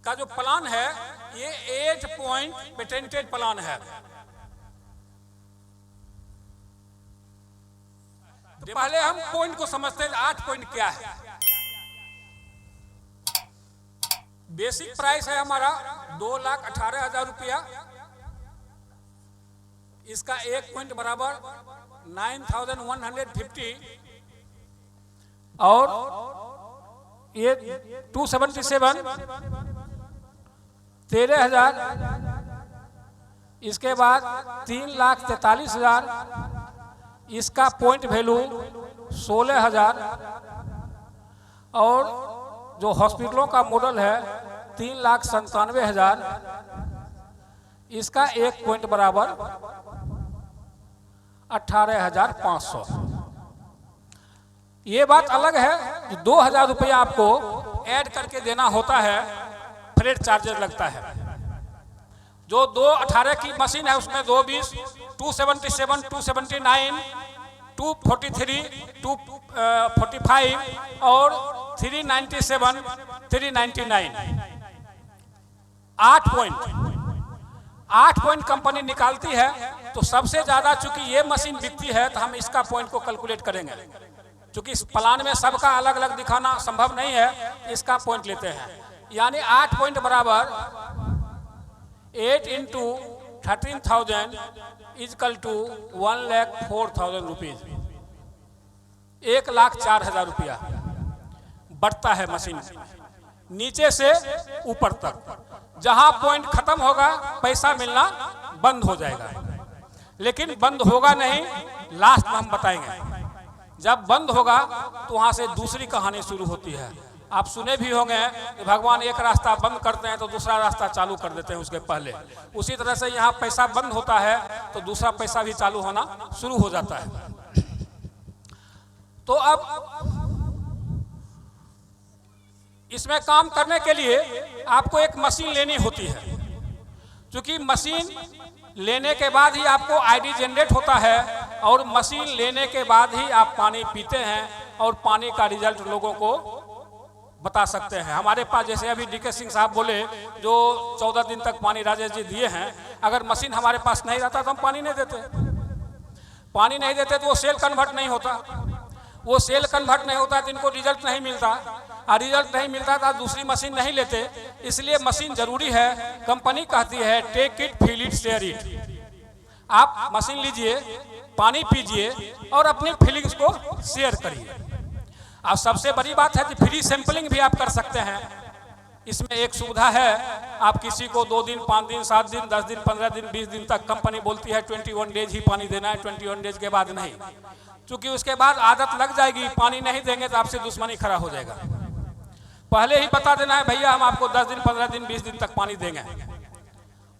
का जो प्लान है ये 8 पॉइंट पेटेंटेड प्लान है। तो पहले हम पॉइंट को समझते हैं, 8 पॉइंट क्या है। बेसिक प्राइस है हमारा 2,18,000 रुपया। इसका एक पॉइंट बराबर 9,150 और ये 277 13,000। इसके बाद 3,43,000। इसका पॉइंट वैल्यू 16,000 और जो हॉस्पिटलों का मॉडल है 3,97,000। इसका एक पॉइंट बराबर 18,500। ये बात अलग है कि 2,000 रुपया आपको ऐड करके देना होता है, फ्रेट चार्जेस लगता है। जो 218 की मशीन है उसमें 220, 277, 279, 243, 245 और 397, 399। 8 पॉइंट कंपनी निकालती है। तो सबसे ज्यादा चूंकि ये मशीन बिकती है तो हम इसका पॉइंट को कैलकुलेट करेंगे। चूंकि इस प्लान में सबका अलग अलग दिखाना संभव नहीं है, इसका पॉइंट लेते हैं। यानी 8 पॉइंट बराबर 8 × 13,000 इजकल टू 1,04,000 रुपीज। 1,04,000 रुपया बढ़ता है मशीन नीचे से ऊपर तक। जहां पॉइंट खत्म होगा पैसा मिलना बंद हो जाएगा, लेकिन बंद होगा नहीं, लास्ट में हम बताएंगे। जब बंद होगा तो वहां से दूसरी कहानी शुरू होती है। आप सुने भी होंगे कि भगवान एक रास्ता बंद करते हैं तो दूसरा रास्ता चालू कर देते हैं उसके पहले। उसी तरह से यहाँ पैसा बंद होता है तो दूसरा पैसा भी चालू होना शुरू हो जाता है। तो अब इसमें काम करने के लिए आपको एक मशीन लेनी होती है। क्योंकि मशीन लेने के बाद ही आपको आईडी जनरेट होता है और मशीन लेने के बाद ही आप पानी पीते हैं और पानी का रिजल्ट लोगों को बता सकते हैं। हमारे पास जैसे अभी डीके सिंह साहब बोले जो 14 दिन तक पानी राजेश जी दिए हैं, अगर मशीन हमारे पास नहीं रहता तो हम पानी नहीं देते। पानी नहीं देते तो वो सेल कन्वर्ट नहीं होता। वो सेल कन्वर्ट नहीं होता तो इनको रिजल्ट नहीं मिलता, और रिजल्ट नहीं मिलता तो दूसरी मशीन नहीं लेते। इसलिए मशीन जरूरी है। कंपनी कहती है take it, feel it, share it. आप मशीन लीजिए, पानी पीजिए और अपनी फीलिंग्स को शेयर करिए। अब सबसे बड़ी बात है कि फ्री सैंपलिंग भी आप कर सकते हैं। इसमें एक सुविधा है, आप किसी को 2 दिन, 5 दिन, 7 दिन, 10 दिन, 15 दिन, 20 दिन तक कंपनी बोलती है 21 डेज ही पानी देना है, 21 डेज के बाद नहीं। क्योंकि उसके बाद आदत लग जाएगी, पानी नहीं देंगे तो आपसे दुश्मनी खड़ा हो जाएगा। पहले ही बता देना है भैया हम आपको 10 दिन, 15 दिन, 20 दिन तक पानी देंगे।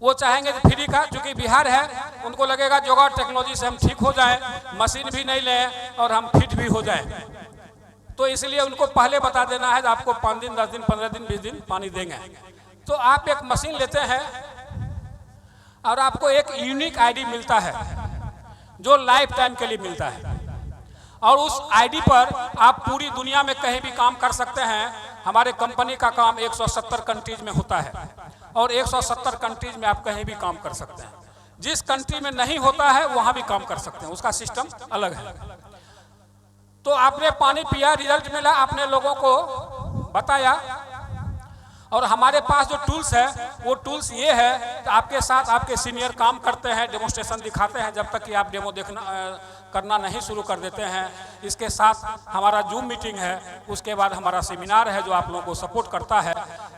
वो चाहेंगे तो फ्री का, क्योंकि बिहार है, उनको लगेगा जुगाड़ टेक्नोलॉजी से हम ठीक हो जाएं, मशीन भी नहीं लें और हम फिट भी हो जाएं। तो इसलिए उनको पहले बता देना है कि आपको 5 दिन, 10 दिन, 15 दिन, 20 दिन पानी देंगे। तो आप एक मशीन लेते हैं और आपको एक यूनिक आईडी मिलता है जो लाइफ टाइम के लिए मिलता है। और उस आईडी पर आप पूरी दुनिया में कहीं भी काम कर सकते हैं। हमारे कंपनी का काम 170 कंट्रीज में होता है और 170 कंट्रीज में आप कहीं भी काम कर सकते हैं। जिस कंट्री में नहीं होता है वहां भी काम कर सकते हैं, उसका सिस्टम अलग है। तो आपने पानी पिया, रिजल्ट मिला, आपने लोगों को बताया। और हमारे पास जो टूल्स है वो टूल्स ये है कि आपके साथ आपके सीनियर काम करते हैं, डेमोस्ट्रेशन दिखाते हैं जब तक कि आप डेमो करना नहीं शुरू कर देते हैं। इसके साथ हमारा जूम मीटिंग है, उसके बाद हमारा सेमिनार है जो आप लोगों को सपोर्ट करता है।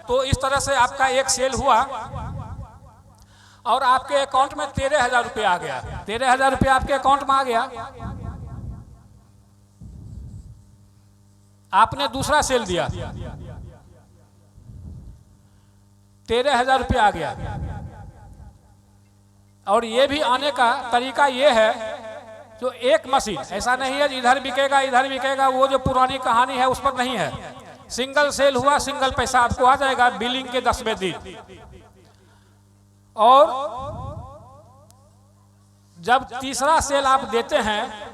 तो इस तरह से आपका एक सेल हुआ और आपके अकाउंट में 13,000 रुपये आ गया। 13,000 रुपये आपके अकाउंट में आ गया। आपने दूसरा सेल दिया, 13,000 रुपये आ गया। और ये भी आने का तरीका ये है, जो एक मशीन ऐसा नहीं है इधर बिकेगा इधर बिकेगा, वो जो पुरानी कहानी है उस पर नहीं है। सिंगल सेल हुआ, सिंगल पैसा आपको आ जाएगा बिलिंग के 10वें दिन। और जब तीसरा सेल आप देते हैं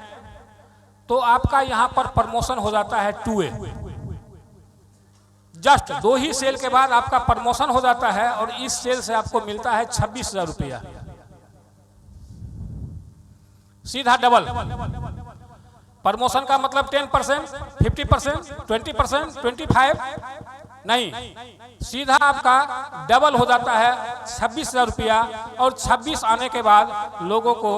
तो आपका यहां पर प्रमोशन हो जाता है 2A। जस्ट 2 ही सेल के बाद आपका प्रमोशन हो जाता है और इस सेल से आपको मिलता है 26,000 रुपया, सीधा डबल। प्रमोशन का मतलब 10%, 50%, 20%, 25 नहीं, सीधा आपका डबल हो जाता है 26,000 रुपया। और 26 आने के बाद लोगों को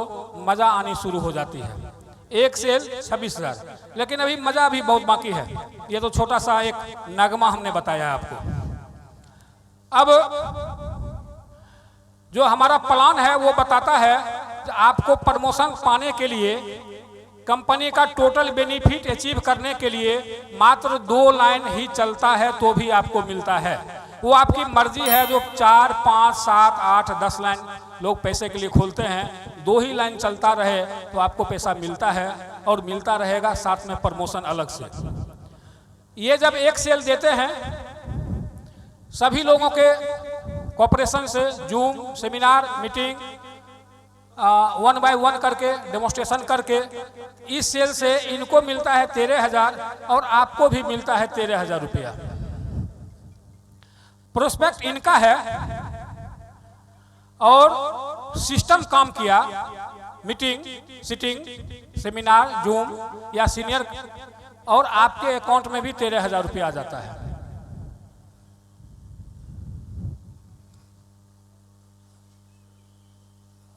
मजा आनी शुरू हो जाती है। एक सेल 26,000, लेकिन अभी मजा भी बहुत बाकी है। ये तो छोटा सा एक नगमा हमने बताया आपको। अब जो हमारा प्लान है वो बताता है कि आपको प्रमोशन पाने के लिए, कंपनी का टोटल बेनिफिट अचीव करने के लिए मात्र 2 लाइन ही चलता है तो भी आपको मिलता है। वो आपकी मर्जी है, जो 4, 5, 7, 8, 10 लाइन लोग पैसे के लिए खोलते हैं। 2 ही लाइन चलता रहे तो आपको पैसा मिलता है और मिलता रहेगा, साथ में प्रमोशन अलग से। ये जब एक सेल देते हैं, सभी लोगों के कोऑपरेशन से जूम सेमिनार मीटिंग 1 बाय 1 करके डेमोन्स्ट्रेशन करके इस सेल से इनको मिलता है 13,000 और आपको भी मिलता है 13,000 रुपया। प्रोस्पेक्ट इनका है और सिस्टम काम किया, मीटिंग, सिटिंग, सेमिनार, जूम या सीनियर, और आपके अकाउंट में भी 13,000 रुपया आ जाता है।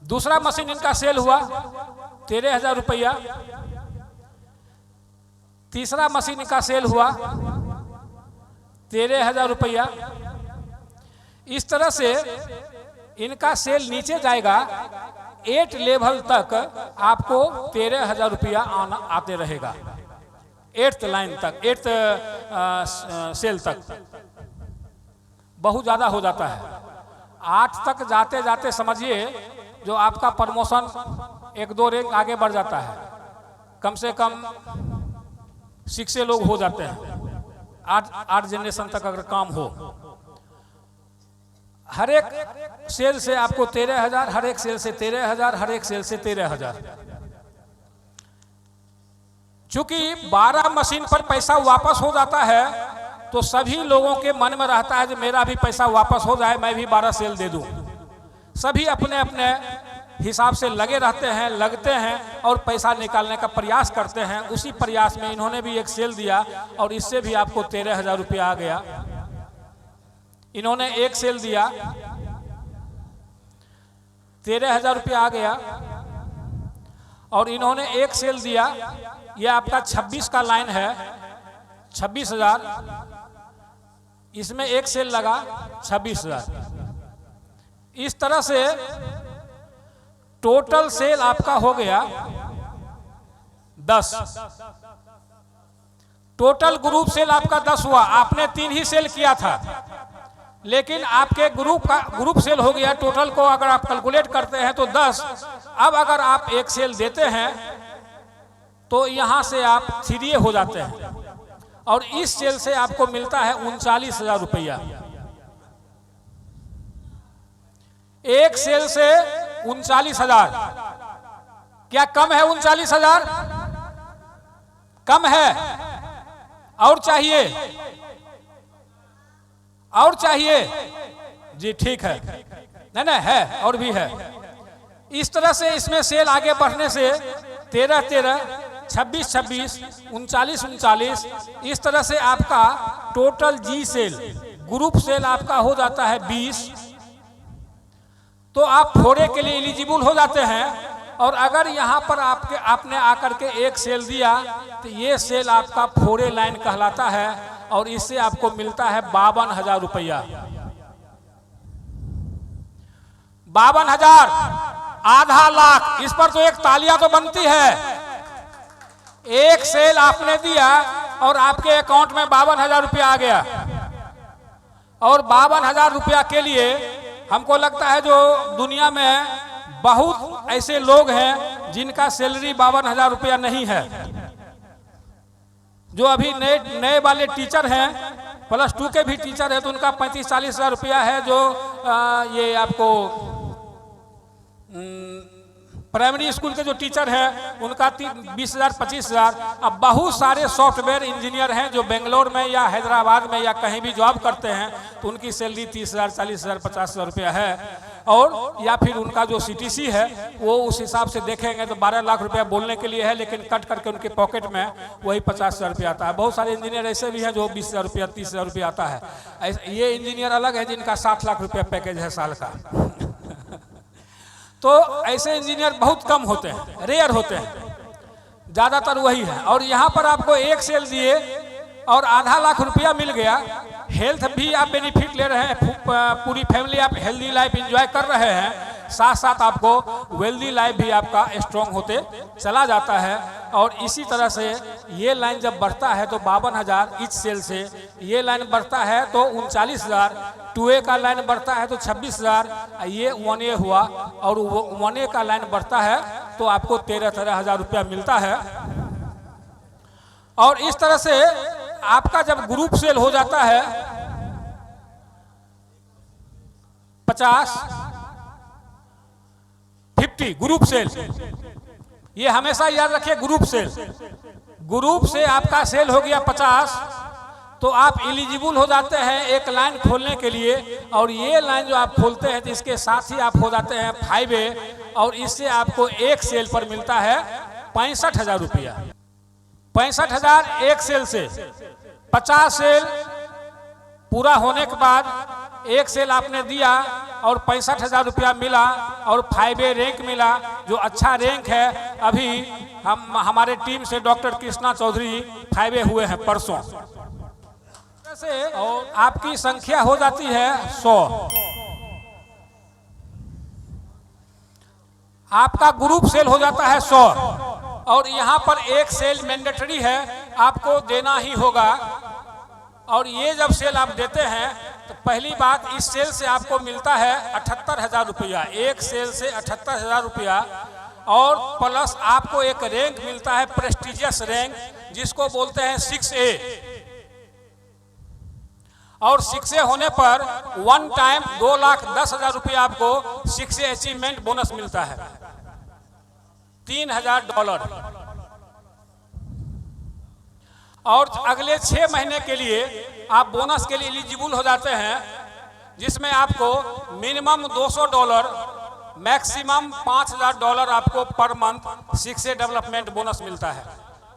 दूसरा मशीन इनका सेल हुआ 13,000 रुपया। तीसरा मशीन इनका सेल हुआ 13,000 रुपया। इस तरह से इनका सेल नीचे जाएगा, 8 लेवल तक आपको 13,000 रुपया आते रहेगा। 8th लाइन तक, 8th सेल तक बहुत ज़्यादा हो जाता है। 8 तक जाते जाते समझिए जो आपका प्रमोशन 1-2 रैंक आगे बढ़ जाता है। कम से कम 6 लोग हो जाते हैं। 8 जनरेशन तक अगर काम हो, हर एक सेल से आपको 13,000, हर एक सेल से 13,000, हर एक सेल से 13,000। चूंकि 12 मशीन पर पैसा वापस हो जाता है तो सभी लोगों के मन में रहता है कि मेरा भी पैसा वापस हो जाए, मैं भी 12 सेल दे दूं। सभी अपने अपने हिसाब से लगे रहते हैं, लगते हैं और पैसा निकालने का प्रयास करते हैं। उसी प्रयास में इन्होंने भी एक सेल दिया और इससे भी आपको 13,000 रुपया आ गया। इन्होंने एक सेल दिया, 13,000 रुपया आ गया। और इन्होंने एक सेल दिया, यह आपका 26 का लाइन है, 26,000। इसमें एक सेल लगा 26,000। इस तरह से टोटल सेल आपका हो गया 10। टोटल ग्रुप सेल आपका 10 हुआ। आपने 3 ही सेल किया था, लेकिन आपके ग्रुप सेल हो गया। टोटल को अगर आप कैलकुलेट करते हैं तो 10। अब अगर आप एक सेल देते हैं तो यहां से आप 3 हो जाते हैं और इस सेल से आपको मिलता है 39,000 रुपया। एक सेल से 39,000। क्या कम है? 39,000 कम है? और चाहिए? और चाहिए? जी ठीक है, नहीं है, और भी है। इस तरह से इसमें सेल आगे बढ़ने से 13-13, 26-26, 39-39, इस तरह से आपका टोटल जी सेल, ग्रुप सेल आपका हो जाता है 20। तो आप फोड़े के लिए एलिजिबल हो जाते हैं। और अगर यहाँ पर आपने आकर के एक सेल दिया तो ये सेल आपका फोड़े लाइन कहलाता है और इससे आपको मिलता है 52,000 रुपया। 52,000, आधा लाख। इस पर तो एक तालियां तो बनती है। एक सेल आपने दिया और आपके अकाउंट में 52,000 रुपया आ गया। और 52,000 रुपया के लिए हमको लगता है जो दुनिया में बहुत ऐसे लोग हैं जिनका सैलरी 52,000 रुपया नहीं है। जो अभी नए वाले टीचर हैं, +2 के भी टीचर है, तो उनका 35-40,000 रुपया है। जो ये आपको प्राइमरी स्कूल के जो टीचर हैं उनका 20,000 25,000। अब बहुत सारे सॉफ्टवेयर इंजीनियर हैं जो बेंगलोर में या हैदराबाद में या कहीं भी जॉब करते हैं, तो उनकी सैलरी 30,000 40,000 50,000 रुपया है। और या फिर उनका जो CTC है वो उस हिसाब से देखेंगे तो 12 लाख रुपया बोलने के लिए है, लेकिन कट करके उनके पॉकेट में वही 50,000 रुपया आता है। बहुत सारे इंजीनियर ऐसे भी हैं जो 20,000 रुपया 30,000 रुपया आता है। ये इंजीनियर अलग है जिनका 60 लाख रुपया पैकेज है साल का। तो ऐसे इंजीनियर बहुत कम होते हैं, रेयर होते हैं, ज़्यादातर वही है। और यहाँ पर आपको एक सेल दिए और आधा लाख रुपया मिल गया, हेल्थ भी आप बेनिफिट ले रहे हैं, पूरी फैमिली आप हेल्दी लाइफ एंजॉय कर रहे हैं, साथ साथ आपको वेल्दी लाइफ भी आपका स्ट्रॉन्ग होते चला जाता है। और इसी तरह से ये लाइन जब बढ़ता है तो 52,000 इस सेल से, ये लाइन बढ़ता है तो 39,000, 2A का लाइन बढ़ता है तो 26,000, ये 1A हुआ, और 1A का लाइन बढ़ता है तो आपको 13,000 रुपया मिलता है। और इस तरह से आपका जब ग्रुप सेल हो जाता है 50 50 ग्रुप सेल, ये हमेशा याद रखिए ग्रुप सेल। ग्रुप से आपका सेल हो गया 50 तो आप एलिजिबल हो जाते हैं एक लाइन खोलने के लिए। और ये लाइन जो आप खोलते हैं तो इसके साथ ही आप हो जाते हैं 5A, और इससे आपको एक सेल पर मिलता है 65,000 रुपया। 65,000 एक सेल से। 50 सेल पूरा होने के बाद एक सेल आपने दिया और 65,000 रुपया मिला और 5A रैंक मिला, जो अच्छा रैंक है। अभी हमारे टीम से डॉक्टर कृष्णा चौधरी 5A हुए हैं परसों से, और आपकी संख्या हो जाती है 100। आपका ग्रुप सेल हो जाता है 100, और यहाँ पर एक सेल मैंडेटरी है, आपको देना ही होगा। और ये जब सेल आप देते हैं तो पहली बात, इस सेल से आपको मिलता है 78,000 रुपया, एक सेल से 78,000 रुपया। और प्लस आपको एक रैंक मिलता है, प्रेस्टिजियस रैंक, जिसको बोलते हैं 6A। और 6A होने पर वन टाइम 2,10,000 रुपया आपको 6A अचीवमेंट बोनस मिलता है, $3,000। और अगले 6 महीने के लिए आप बोनस के लिए एलिजिबल हो जाते हैं, जिसमें आपको मिनिमम $200, मैक्सिमम $5,000 आपको per month 6A development bonus मिलता है।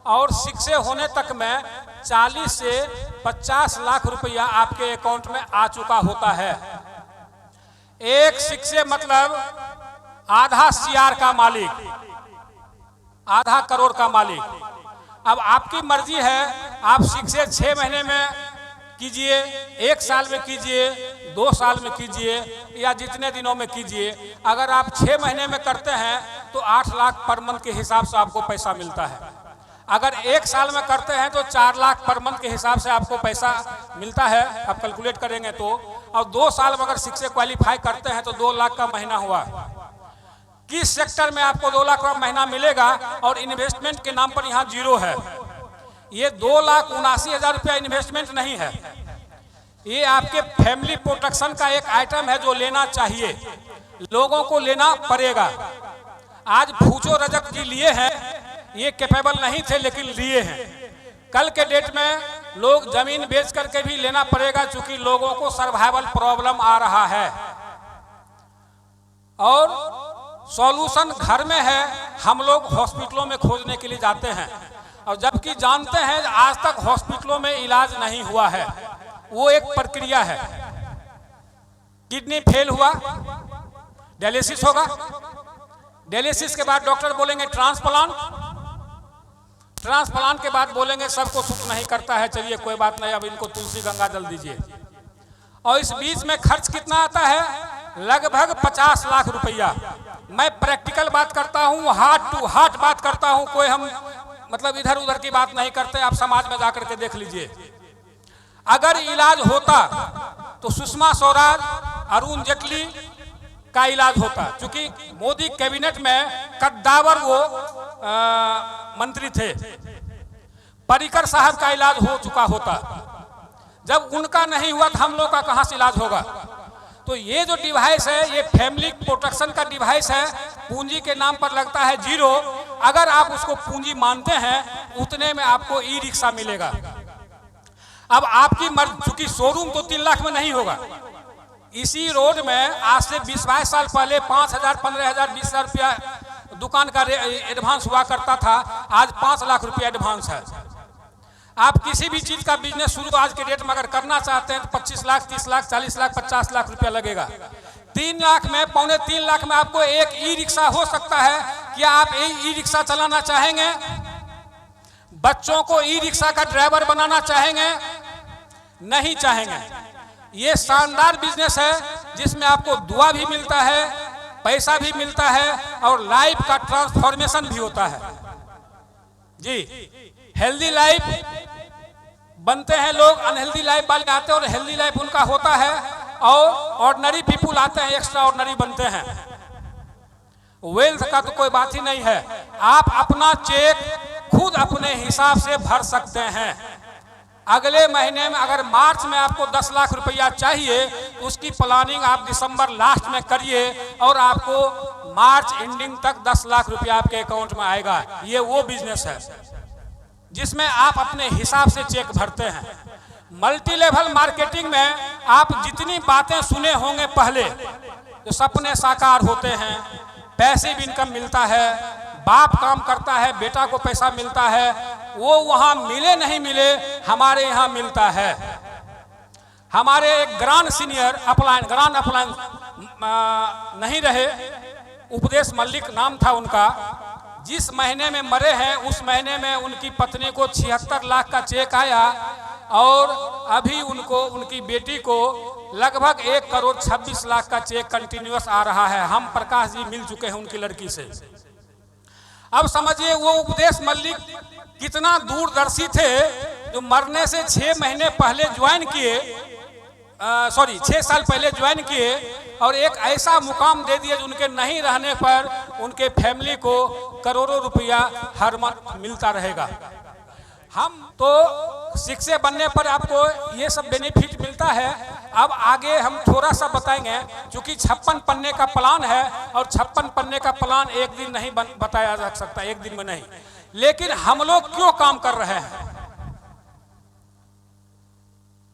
और 6A होने तक में 40 से 50 लाख रुपया आपके अकाउंट में आ चुका होता है। एक 6A मतलब आधा CR का मालिक, आधा करोड़ का मालिक। अब आपकी मर्जी है, आप 6A 6 महीने में कीजिए, 1 साल में कीजिए, 2 साल में कीजिए, या जितने दिनों में कीजिए। अगर आप 6 महीने में करते हैं तो 8 लाख पर मंथ के हिसाब से आपको पैसा मिलता है। अगर 1 साल में करते हैं तो 4 लाख पर मंथ के हिसाब से आपको पैसा मिलता है, आप कैलकुलेट करेंगे तो। और 2 साल में अगर 6A क्वालिफाई करते हैं तो 2 लाख का महीना हुआ। किस सेक्टर में आपको 2 लाख का महीना मिलेगा? और इन्वेस्टमेंट के नाम पर यहाँ 0 है। ये 2,79,000 रुपया इन्वेस्टमेंट नहीं है, ये आपके फैमिली प्रोटेक्शन का एक आइटम है जो लेना चाहिए, लोगों को लेना पड़ेगा। आज फूचो रजक जी लिए हैं, ये कैपेबल नहीं थे लेकिन लिए हैं। कल के डेट में लोग जमीन बेच करके भी लेना पड़ेगा, चूंकि लोगों को सर्वाइवल प्रॉब्लम आ रहा है। और सॉल्यूशन घर में है, हम लोग हॉस्पिटलों में खोजने के लिए जाते हैं, और जबकि जानते हैं आज तक हॉस्पिटलों में इलाज नहीं हुआ है। वो एक प्रक्रिया है, किडनी फेल हुआ, डायलिसिस होगा, डायलिसिस के बाद डॉक्टर बोलेंगे ट्रांसप्लांट, ट्रांसप्लांट के बाद बोलेंगे सबको सूट नहीं करता है, चलिए कोई बात नहीं, अब इनको तुलसी गंगा जल दीजिए। और इस बीच में खर्च कितना आता है? लगभग 50 लाख रुपया। मैं प्रैक्टिकल बात करता हूँ, हार्ट टू हार्ट बात करता हूँ, कोई हम मतलब इधर उधर की बात नहीं करते। आप समाज में जाकर के देख लीजिए, अगर इलाज होता तो सुषमा स्वराज, अरुण जेटली का इलाज होता, क्योंकि मोदी कैबिनेट में कद्दावर वो मंत्री थे। पर्रिकर साहब का इलाज हो चुका होता, जब उनका नहीं हुआ तो हम लोग का कहां से इलाज होगा? तो ये जो डिवाइस है ये फैमिली प्रोटेक्शन का डिवाइस है, पूंजी के नाम पर लगता है 0। अगर आप उसको पूंजी मानते हैं उतने में आपको ई रिक्शा मिलेगा। अब आपकी मर्जी, चूंकि शोरूम तो 3 लाख में नहीं होगा, इसी रोड में आज से 20-22 साल पहले 5,000, 15,000, 20,000 रुपया दुकान का एडवांस हुआ करता था, आज 5 लाख रुपया एडवांस है। आप किसी भी चीज का बिजनेस शुरू आज के डेट में अगर करना चाहते हैं तो 25 लाख, 30 लाख, 40 लाख, 50 लाख रुपया लगेगा। 3 लाख में, 2.25 लाख में आपको एक ई रिक्शा हो सकता है। क्या आप ई रिक्शा चलाना चाहेंगे? बच्चों को ई रिक्शा का ड्राइवर बनाना चाहेंगे? नहीं चाहेंगे। ये शानदार बिजनेस है जिसमें आपको दुआ भी मिलता है, पैसा भी मिलता है और लाइफ का ट्रांसफॉर्मेशन भी होता है। जी, हेल्दी लाइफ बनते हैं लोग, अनहेल्दी लाइफ वाले आते हैं और हेल्दी लाइफ उनका होता है, और ऑर्डिनरी पीपुल आते हैं, एक्स्ट्रा ऑर्डिनरी बनते हैं। वेल्थ का तो कोई बात ही नहीं है। आप अपना चेक खुद अपने हिसाब से भर सकते हैं। अगले महीने में अगर मार्च में आपको 10 लाख रुपया चाहिए तो उसकी प्लानिंग आप दिसंबर लास्ट में करिए और आपको मार्च एंडिंग तक 10 लाख रुपया आपके अकाउंट में आएगा। ये वो बिजनेस है जिसमें आप अपने हिसाब से चेक भरते हैं। मल्टी लेवल मार्केटिंग में आप जितनी बातें सुने होंगे पहले, तो सपने साकार होते हैं, पैसिव इनकम मिलता है, बाप काम करता है, बेटा को पैसा मिलता है, वो वहाँ मिले नहीं मिले हमारे यहाँ मिलता है। हमारे एक ग्रांड अपलाइन नहीं रहे, उपदेश मल्लिक नाम था उनका, जिस महीने में मरे हैं उस महीने में उनकी पत्नी को 76 लाख का चेक आया और अभी उनको, उनकी बेटी को लगभग 1,26 लाख का चेक कंटिन्यूअस आ रहा है। हम प्रकाश जी मिल चुके हैं उनकी लड़की से। अब समझिए वो उपदेश मल्लिक कितना दूरदर्शी थे, जो मरने से 6 महीने पहले ज्वाइन किए, 6 साल पहले ज्वाइन किए और एक ऐसा मुकाम दे दिए जो उनके नहीं रहने पर उनके फैमिली को करोड़ों रुपया हर मंथ मिलता रहेगा। हम तो शिक्षे बनने पर आपको ये सब बेनिफिट मिलता है। अब आगे हम थोड़ा सा बताएंगे, क्योंकि 56 पन्ने का प्लान है और 56 पन्ने का प्लान एक दिन नहीं बताया जा सकता, एक दिन में नहीं। लेकिन हम लोग क्यों काम कर रहे हैं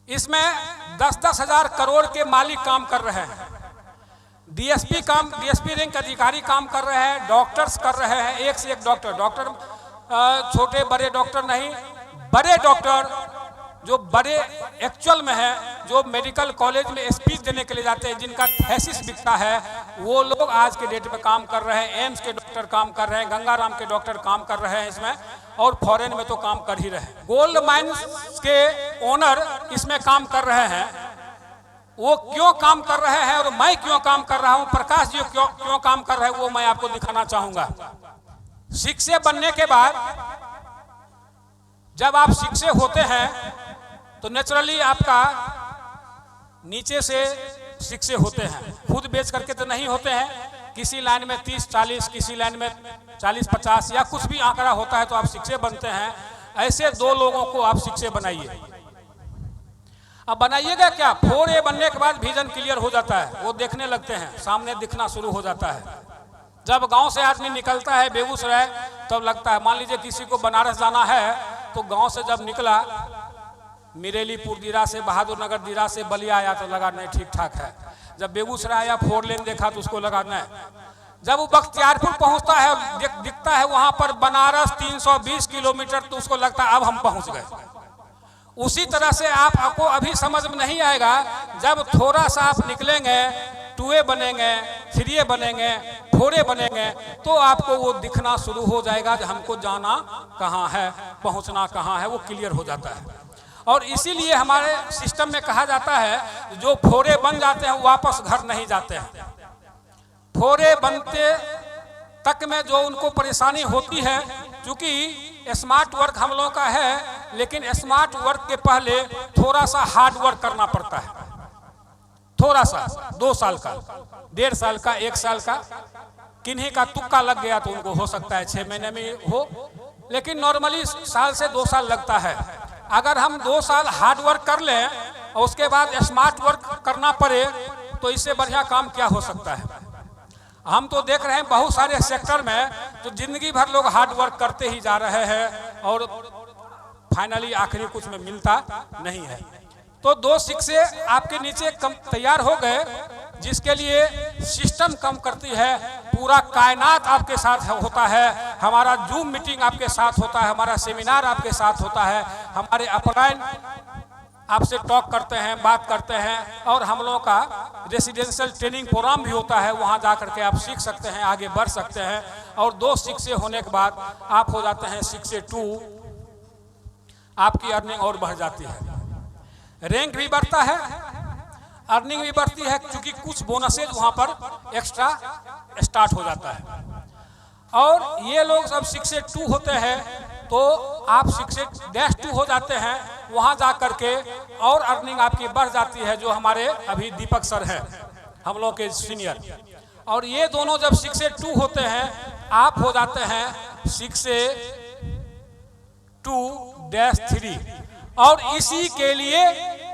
इसमें? 10-10 हजार करोड़ के मालिक काम कर रहे हैं, डीएसपी रैंक अधिकारी काम कर रहे हैं, डॉक्टर्स कर रहे हैं, एक से एक डॉक्टर, छोटे बड़े डॉक्टर नहीं, बड़े डॉक्टर जो बड़े एक्चुअल में है, जो मेडिकल कॉलेज में स्पीच देने के लिए जाते हैं, जिनका थीसिस बिकता है, वो लोग आज के डेट में काम कर रहे हैं। एम्स के डॉक्टर काम कर रहे हैं, गंगाराम के डॉक्टर काम कर रहे हैं इसमें, और फॉरेन में तो काम कर ही रहे हैं। गोल्ड माइंस के ओनर इसमें काम कर रहे हैं। वो क्यों काम कर रहे हैं और मैं क्यों काम कर रहा हूं, प्रकाश जी क्यों काम कर रहे हैं, वो मैं आपको दिखाना चाहूंगा। शिक्षे बनने के बाद जब आप शिक्षे होते हैं तो नेचुरली आपका नीचे से शिक्षे होते हैं, खुद बेच करके तो नहीं होते हैं। किसी लाइन में 30-40, किसी लाइन में 40-50 या कुछ भी आंकड़ा होता है तो आप शिक्षे बनते हैं। ऐसे 2 लोगों को आप शिक्षे बनाइए। अब बनाइएगा क्या, 4A बनने के बाद विजन क्लियर हो जाता है, वो देखने लगते हैं, सामने दिखना शुरू हो जाता है। जब गांव से आदमी निकलता है बेगूसराय तब लगता है, मान लीजिए किसी को बनारस जाना है तो गांव से जब निकला, मिरेलीपुर दिरा से, बहादुर नगर दिरा से बलिया आया तो लगा नहीं ठीक ठाक है। जब बेगूसराय आया 4 लेन देखा तो उसको लगा नहीं। जब वो बख्तियारपुर पहुंचता है, दिखता है वहां पर बनारस 320 किलोमीटर, तो उसको लगता है अब हम पहुंच गए। उसी तरह से आपको अभी समझ में नहीं आएगा, जब थोड़ा सा आप निकलेंगे, 2A बनेंगे, 3A बनेंगे, 4A बनेंगे, तो आपको वो दिखना शुरू हो जाएगा कि हमको जाना कहाँ है, पहुंचना कहाँ है, वो क्लियर हो जाता है। और इसीलिए हमारे सिस्टम में कहा जाता है जो 4A बन जाते हैं वापस घर नहीं जाते हैं। 4A बनते तक में जो उनको परेशानी होती है, क्योंकि स्मार्ट वर्क हम लोगों का है, लेकिन स्मार्ट वर्क के पहले थोड़ा सा हार्ड वर्क करना पड़ता है। थोड़ा सा 2 साल का, 1.5 साल का, 1 साल का, किन्हीं का तुक्का लग गया तो उनको हो सकता है 6 महीने में हो, लेकिन नॉर्मली साल से 2 साल लगता है। अगर हम 2 साल हार्ड वर्क कर लें और उसके बाद स्मार्ट वर्क करना पड़े तो इससे बढ़िया काम क्या हो सकता है। हम तो देख रहे हैं बहुत सारे सेक्टर में तो जिंदगी भर लोग हार्ड वर्क करते ही जा रहे हैं और फाइनली आखिरी कुछ में मिलता नहीं है। तो 2 शिक्षे आपके नीचे कम तैयार हो गए, जिसके लिए सिस्टम कम करती है, पूरा कायनात आपके साथ होता है, हमारा जूम मीटिंग आपके साथ होता है, हमारा सेमिनार आपके साथ होता है, हमारे अपलाइन आपसे टॉक करते हैं, बात करते हैं, और हम लोगों का रेसिडेंशियल ट्रेनिंग प्रोग्राम भी होता है, वहाँ जा करके आप सीख सकते हैं, आगे बढ़ सकते हैं। और 2 शिक्षे होने के बाद आप हो जाते हैं शिक्षे 2, आपकी अर्निंग और बढ़ जाती है, रैंक भी बढ़ता है, अर्निंग भी बढ़ती है, क्योंकि कुछ बोनसेज वहाँ पर एक्स्ट्रा स्टार्ट हो जाता है। और ये लोग सब शिक्षे 2 होते हैं, तो आप शिक्षे -2 हो जाते हैं, वहाँ जा करके और अर्निंग आपकी बढ़ जाती है, जो हमारे अभी दीपक सर हैं, हम लोग के सीनियर। और ये दोनों जब शिक्षे 2 होते हैं, आप हो जाते हैं शिक्षे 2-3। और इसी के लिए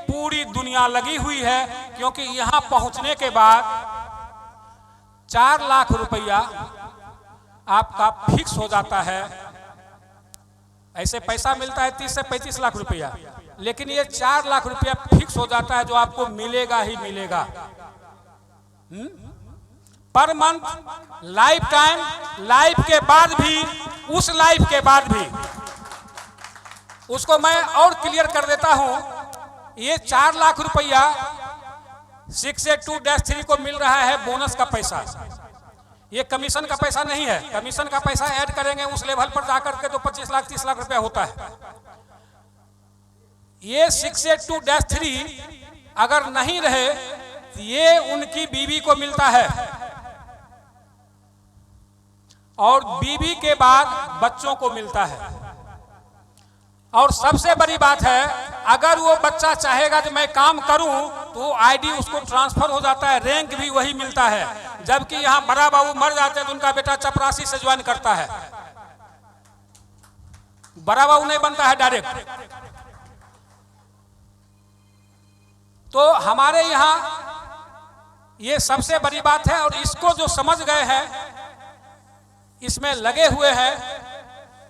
पूरी दुनिया लगी हुई है, क्योंकि यहाँ पहुँचने के बाद 4 लाख रुपया आपका फिक्स हो जाता है। ऐसे पैसा मिलता है 30 से 35 लाख रुपया, लेकिन ये 4 लाख रुपया फिक्स हो जाता है, जो आपको मिलेगा ही मिलेगा per month, life time, life के बाद भी, उस लाइफ के बाद भी। उसको मैं और क्लियर कर देता हूं, ये 4 लाख रुपया शिक्षे 2-3 को मिल रहा है बोनस का पैसा, ये कमीशन का पैसा नहीं है। कमीशन का पैसा ऐड करेंगे उस लेवल पर जाकर के तो 25 लाख 30 लाख रुपया होता है। ये शिक्षे 2-3 अगर नहीं रहे तो ये उनकी बीवी को मिलता है, और बीवी के बाद बच्चों को मिलता है। और सबसे बड़ी बात है, अगर वो बच्चा चाहेगा कि मैं काम करूं तो आईडी उसको ट्रांसफर हो जाता है, रैंक भी वही मिलता है। जबकि यहाँ बड़ा बाबू मर जाते हैं तो उनका बेटा चपरासी से ज्वाइन करता है, बड़ा बाबू नहीं बनता है डायरेक्ट। तो हमारे यहाँ ये सबसे बड़ी बात है, और इसको जो समझ गए हैं, इसमें लगे हुए हैं,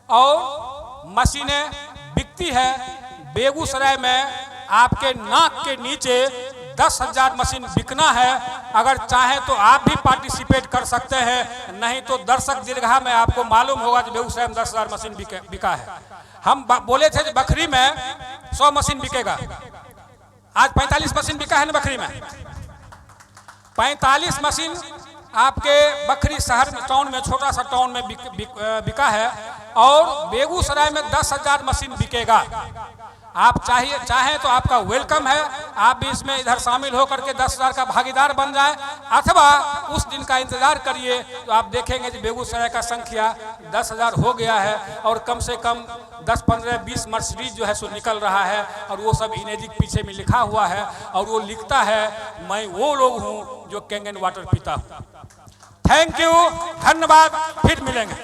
और मशीनें बिकती है। बेगूसराय में आपके नाक के नीचे 10,000 मशीन बिकना है। अगर चाहें तो आप भी पार्टिसिपेट कर सकते हैं, नहीं तो दर्शक दीर्घा में आपको मालूम होगा कि बेगूसराय में 10,000 मशीन बिका है। हम बोले थे कि बखरी में 100 मशीन बिकेगा, आज 45 मशीन बिका है ना बखरी में। 45 मशीन आपके बखरी शहर में, टाउन में, छोटा सा टाउन में बिका है, और बेगूसराय में 10,000 मशीन बिकेगा। आप चाहें तो आपका वेलकम है, आप भी इसमें इधर शामिल होकर के 10,000 का भागीदार बन जाए, अथवा उस दिन का इंतजार करिए तो आप देखेंगे कि बेगूसराय का संख्या 10,000 हो गया है, और कम से कम 10, 15, 20 मर्सिडीज जो है सो निकल रहा है, और वो सब इनेजिक पीछे में लिखा हुआ है, और वो लिखता है मैं वो लोग हूँ जो कैंगन वाटर पीता हूँ। थैंक यू, धन्यवाद, फिर मिलेंगे।